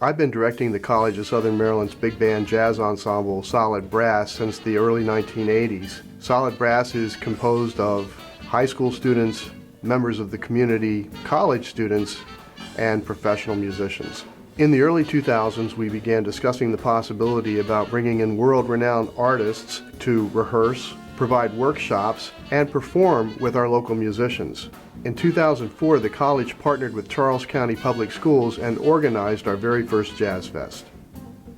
I've been directing the College of Southern Maryland's big band jazz ensemble, Solid Brass, since the early 1980s. Solid Brass is composed of high school students, members of the community, college students, and professional musicians. In the early 2000s, we began discussing the possibility about bringing in world-renowned artists to rehearse, provide workshops, and perform with our local musicians. In 2004, the college partnered with Charles County Public Schools and organized our very first Jazzfest.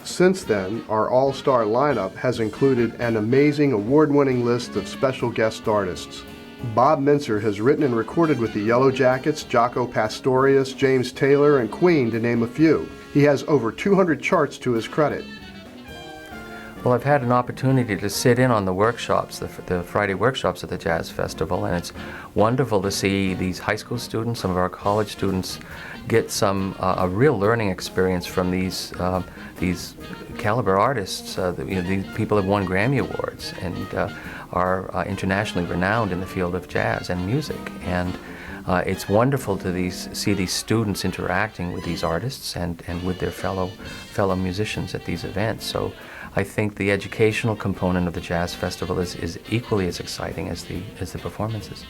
Since then, our all-star lineup has included an amazing award-winning list of special guest artists. Bob Mintzer has written and recorded with the Yellow Jackets, Jaco Pastorius, James Taylor, and Queen, to name a few. He has over 200 charts to his credit. Well, I've had an opportunity to sit in on the workshops, the Friday workshops at the Jazz Festival, and it's wonderful to see these high school students, some of our college students, get a real learning experience from these caliber artists. These people have won Grammy Awards and are internationally renowned in the field of jazz and music. And it's wonderful to see these students interacting with these artists and with their fellow musicians at these events. So I think the educational component of the Jazz Festival is equally as exciting as the performances.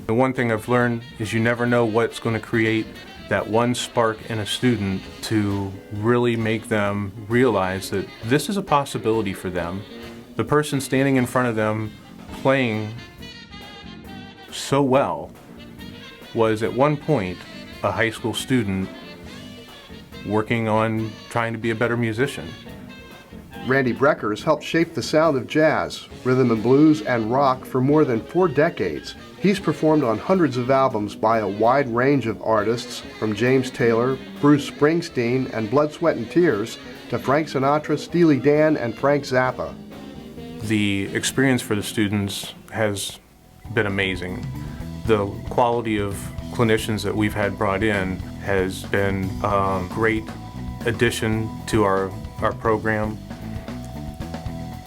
The one thing I've learned is you never know what's going to create that one spark in a student to really make them realize that this is a possibility for them. The person standing in front of them playing so well was at one point a high school student working on trying to be a better musician. Randy Breckers helped shape the sound of jazz, rhythm and blues, and rock for more than 4 decades. He's performed on hundreds of albums by a wide range of artists, from James Taylor, Bruce Springsteen, and Blood, Sweat and Tears, to Frank Sinatra, Steely Dan, and Frank Zappa. The experience for the students has been amazing. The quality of clinicians that we've had brought in has been a great addition to our program.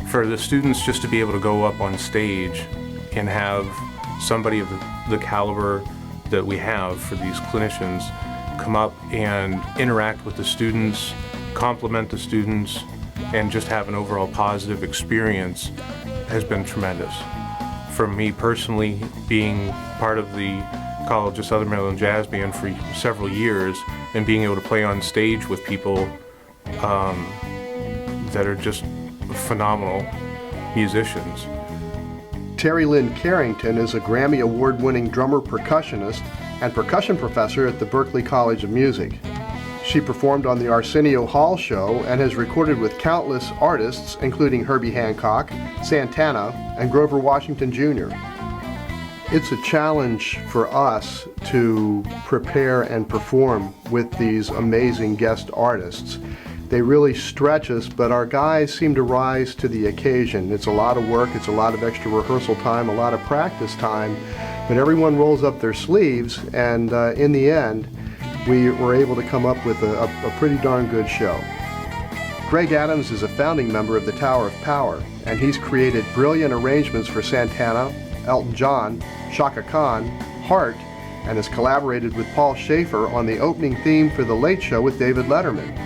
For the students just to be able to go up on stage and have somebody of the caliber that we have for these clinicians come up and interact with the students, compliment the students, and just have an overall positive experience has been tremendous. For me personally, being part of the College of Southern Maryland Jazz Band for several years and being able to play on stage with people that are just phenomenal musicians. Terry Lynn Carrington is a Grammy Award-winning drummer, percussionist, and percussion professor at the Berklee College of Music. She performed on the Arsenio Hall Show and has recorded with countless artists, including Herbie Hancock, Santana, and Grover Washington Jr. It's a challenge for us to prepare and perform with these amazing guest artists. They really stretch us, but our guys seem to rise to the occasion. It's a lot of work, it's a lot of extra rehearsal time, a lot of practice time, but everyone rolls up their sleeves, and in the end, we were able to come up with a pretty darn good show. Greg Adams is a founding member of the Tower of Power, and he's created brilliant arrangements for Santana, Elton John, Chaka Khan, Hart, and has collaborated with Paul Schaefer on the opening theme for The Late Show with David Letterman.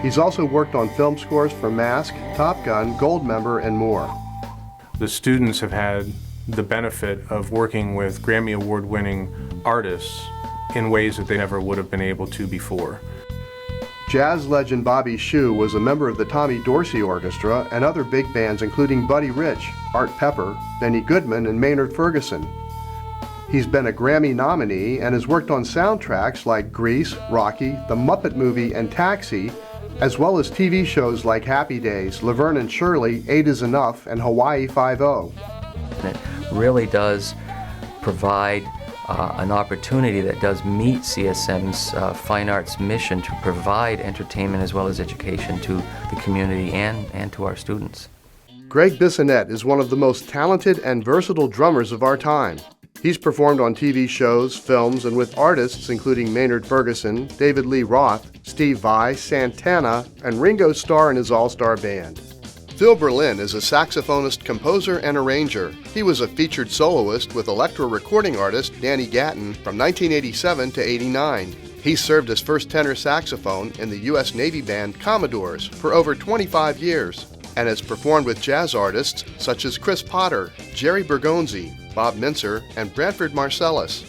He's also worked on film scores for Mask, Top Gun, Goldmember, and more. The students have had the benefit of working with Grammy Award-winning artists in ways that they never would have been able to before. Jazz legend Bobby Shew was a member of the Tommy Dorsey Orchestra and other big bands including Buddy Rich, Art Pepper, Benny Goodman, and Maynard Ferguson. He's been a Grammy nominee and has worked on soundtracks like Grease, Rocky, The Muppet Movie, and Taxi, as well as TV shows like Happy Days, Laverne and Shirley, 8 is Enough, and Hawaii Five-0. And it really does provide an opportunity that does meet CSM's fine arts mission to provide entertainment as well as education to the community and to our students. Greg Bissonette is one of the most talented and versatile drummers of our time. He's performed on TV shows, films, and with artists including Maynard Ferguson, David Lee Roth, Steve Vai, Santana, and Ringo Starr and his all-star band. Phil Berlin is a saxophonist, composer, and arranger. He was a featured soloist with electro recording artist Danny Gatton from 1987 to '89. He served as first tenor saxophone in the U.S. Navy band Commodores for over 25 years and has performed with jazz artists such as Chris Potter, Jerry Bergonzi, Bob Mintzer, and Branford Marsalis.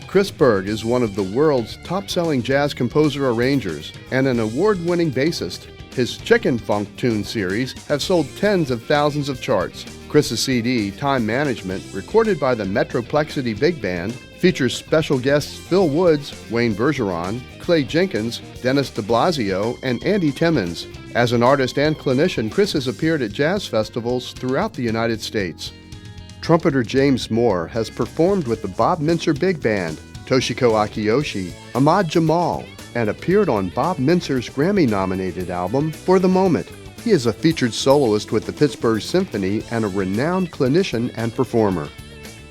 Chris Berg is one of the world's top-selling jazz composer-arrangers and an award-winning bassist. His Chicken Funk Tune series have sold tens of thousands of charts. Chris's CD, Time Management, recorded by the Metroplexity Big Band, features special guests Phil Woods, Wayne Bergeron, Clay Jenkins, Dennis de Blasio, and Andy Timmons. As an artist and clinician, Chris has appeared at jazz festivals throughout the United States. Trumpeter James Moore has performed with the Bob Mintzer Big Band, Toshiko Akiyoshi, Ahmad Jamal, and appeared on Bob Mintzer's Grammy-nominated album, For the Moment. He is a featured soloist with the Pittsburgh Symphony and a renowned clinician and performer.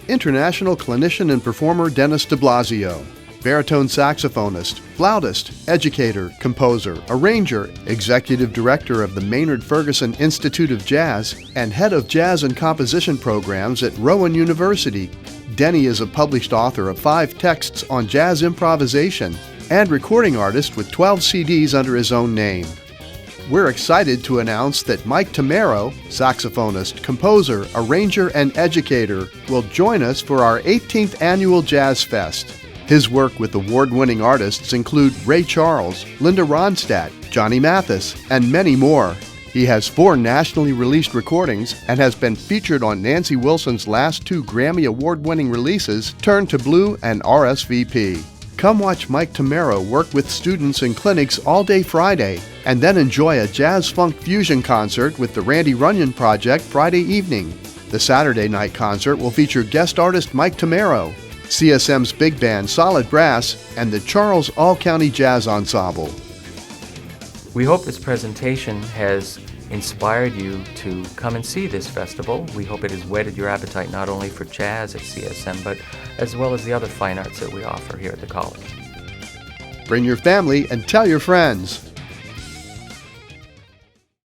International clinician and performer Dennis de Blasio, baritone saxophonist, flautist, educator, composer, arranger, executive director of the Maynard Ferguson Institute of Jazz, and head of jazz and composition programs at Rowan University. Denny is a published author of 5 texts on jazz improvisation and recording artist with 12 CDs under his own name. We're excited to announce that Mike Tamaro, saxophonist, composer, arranger, and educator, will join us for our 18th annual Jazz Fest. His work with award-winning artists include Ray Charles, Linda Ronstadt, Johnny Mathis, and many more. He has 4 nationally released recordings and has been featured on Nancy Wilson's last 2 Grammy Award-winning releases, Turn to Blue and RSVP. Come watch Mike Tamaro work with students in clinics all day Friday, and then enjoy a jazz-funk fusion concert with the Randy Runyon Project Friday evening. The Saturday night concert will feature guest artist Mike Tamaro, CSM's Big Band Solid Brass, and the Charles All-County Jazz Ensemble. We hope this presentation has inspired you to come and see this festival. We hope it has whetted your appetite not only for jazz at CSM, but as well as the other fine arts that we offer here at the college. Bring your family and tell your friends.